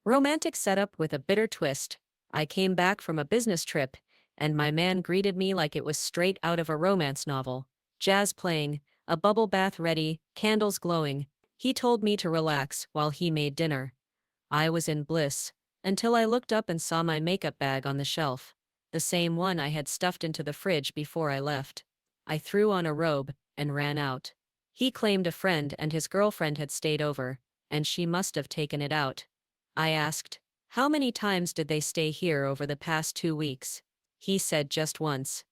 Romantic setup with a bitter twist. I came back from a business trip, and my man greeted me like it was straight out of a romance novel. Jazz playing, a bubble bath ready, candles glowing. He told me to relax while he made dinner. I was in bliss, until I looked up and saw my makeup bag on the shelf. The same one I had stuffed into the fridge before I left. I threw on a robe and ran out. He claimed a friend and his girlfriend had stayed over, and she must have taken it out. I asked, "How many times did they stay here over the past 2 weeks?" He said just once.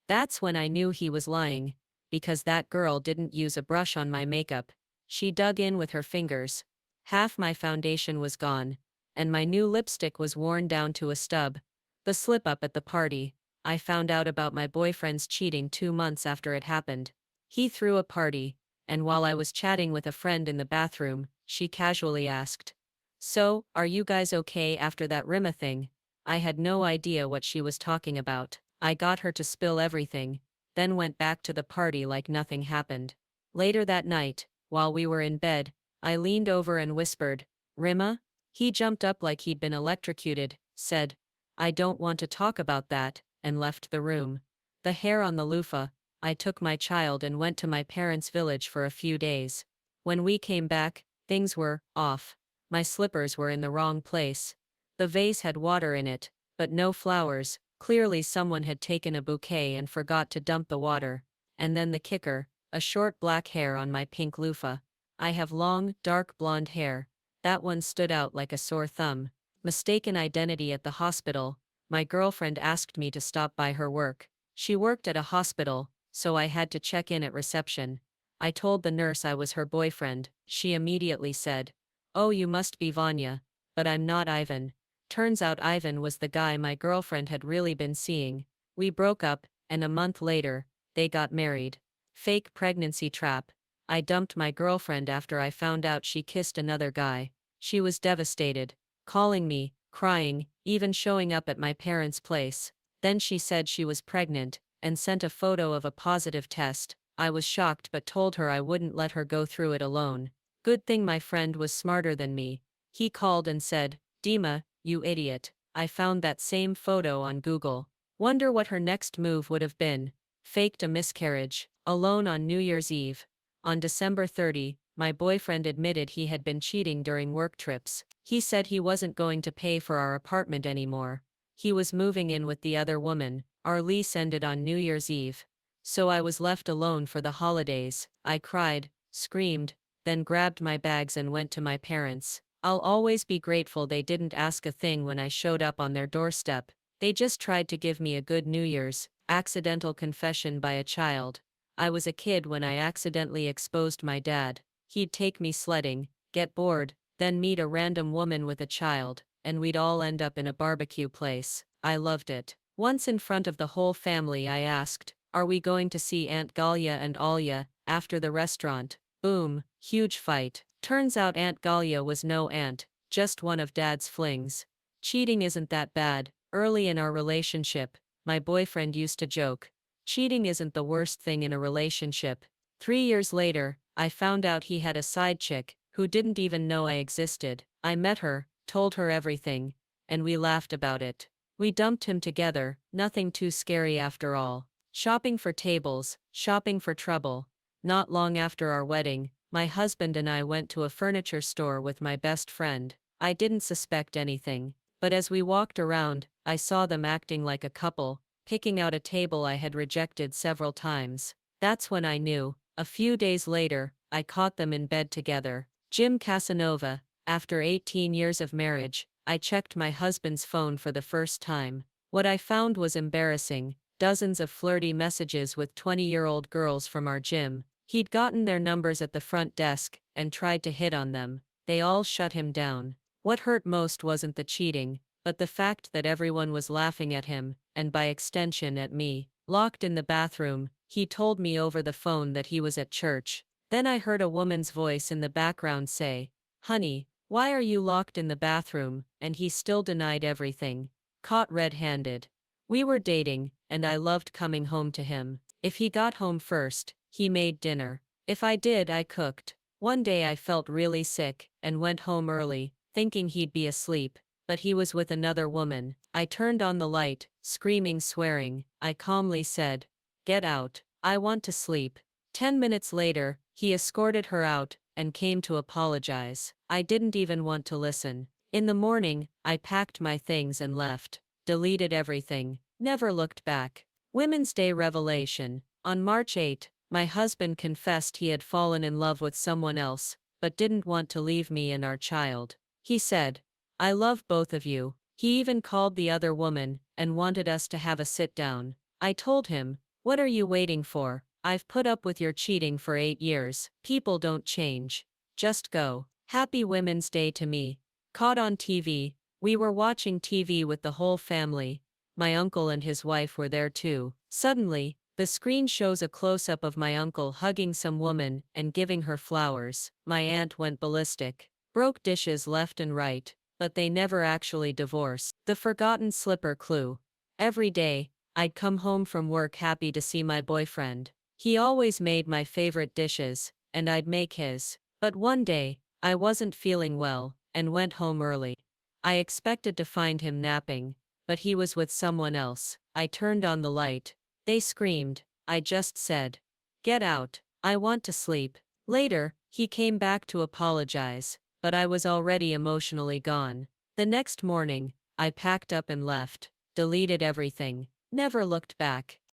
That's when I knew he was lying, because that girl didn't use a brush on my makeup. She dug in with her fingers. Half my foundation was gone, and my new lipstick was worn down to a stub. The slip up at the party. I found out about my boyfriend's cheating 2 months after it happened. He threw a party, and while I was chatting with a friend in the bathroom, she casually asked, "So, are you guys okay after that Rima thing?" I had no idea what she was talking about. I got her to spill everything, then went back to the party like nothing happened. Later that night, while we were in bed, I leaned over and whispered, "Rima?" He jumped up like he'd been electrocuted, said, "I don't want to talk about that," and left the room. The hair on the loofah. I took my child and went to my parents' village for a few days. When we came back, things were off. My slippers were in the wrong place. The vase had water in it, but no flowers. Clearly someone had taken a bouquet and forgot to dump the water. And then the kicker, a short black hair on my pink loofah. I have long, dark blonde hair. That one stood out like a sore thumb. Mistaken identity at the hospital. My girlfriend asked me to stop by her work. She worked at a hospital, so I had to check in at reception. I told the nurse I was her boyfriend. She immediately said, "Oh, you must be Vanya." But I'm not Ivan. Turns out Ivan was the guy my girlfriend had really been seeing. We broke up, and a month later, they got married. Fake pregnancy trap. I dumped my girlfriend after I found out she kissed another guy. She was devastated, calling me, crying, even showing up at my parents' place. Then she said she was pregnant, and sent a photo of a positive test. I was shocked but told her I wouldn't let her go through it alone. Good thing my friend was smarter than me. He called and said, "Dima, you idiot. I found that same photo on Google." Wonder what her next move would have been. Faked a miscarriage. Alone on New Year's Eve. On December 30, my boyfriend admitted he had been cheating during work trips. He said he wasn't going to pay for our apartment anymore. He was moving in with the other woman. Our lease ended on New Year's Eve. So I was left alone for the holidays. I cried, screamed, then grabbed my bags and went to my parents. I'll always be grateful they didn't ask a thing when I showed up on their doorstep. They just tried to give me a good New Year's. Accidental confession by a child. I was a kid when I accidentally exposed my dad. He'd take me sledding, get bored, then meet a random woman with a child, and we'd all end up in a barbecue place. I loved it. Once in front of the whole family I asked, "Are we going to see Aunt Galia and Alia after the restaurant?" Boom, huge fight. Turns out Aunt Galia was no aunt, just one of Dad's flings. Cheating isn't that bad. Early in our relationship, my boyfriend used to joke, "Cheating isn't the worst thing in a relationship." 3 years later, I found out he had a side chick who didn't even know I existed. I met her, told her everything, and we laughed about it. We dumped him together, nothing too scary after all. Shopping for tables, shopping for trouble. Not long after our wedding, my husband and I went to a furniture store with my best friend. I didn't suspect anything, but as we walked around, I saw them acting like a couple, picking out a table I had rejected several times. That's when I knew. A few days later, I caught them in bed together. Jim Casanova. After 18 years of marriage, I checked my husband's phone for the first time. What I found was embarrassing. Dozens of flirty messages with 20-year-old girls from our gym. He'd gotten their numbers at the front desk and tried to hit on them. They all shut him down. What hurt most wasn't the cheating, but the fact that everyone was laughing at him, and by extension at me. Locked in the bathroom, he told me over the phone that he was at church. Then I heard a woman's voice in the background say, "Honey, why are you locked in the bathroom?" And he still denied everything. Caught red-handed. We were dating, and I loved coming home to him. If he got home first, he made dinner. If I did, I cooked. One day I felt really sick, and went home early. thinking he'd be asleep, but he was with another woman. I turned on the light, screaming, swearing. I calmly said, "Get out. I want to sleep." 10 minutes later, he escorted her out and came to apologize. I didn't even want to listen. In the morning, I packed my things and left. Deleted everything. Never looked back. Women's Day revelation. On March 8, my husband confessed he had fallen in love with someone else, but didn't want to leave me and our child. He said, "I love both of you." He even called the other woman and wanted us to have a sit down. I told him, "What are you waiting for? I've put up with your cheating for 8 years. People don't change. Just go." Happy Women's Day to me. Caught on TV. We were watching TV with the whole family. My uncle and his wife were there too. Suddenly, the screen shows a close-up of my uncle hugging some woman and giving her flowers. My aunt went ballistic. Broke dishes left and right, but they never actually divorced. The forgotten slipper clue. Every day, I'd come home from work happy to see my boyfriend. He always made my favorite dishes, and I'd make his. But one day, I wasn't feeling well, and went home early. I expected to find him napping, but he was with someone else. I turned on the light. They screamed. I just said, "Get out. I want to sleep." Later, he came back to apologize, but I was already emotionally gone. The next morning, I packed up and left. Deleted everything. Never looked back.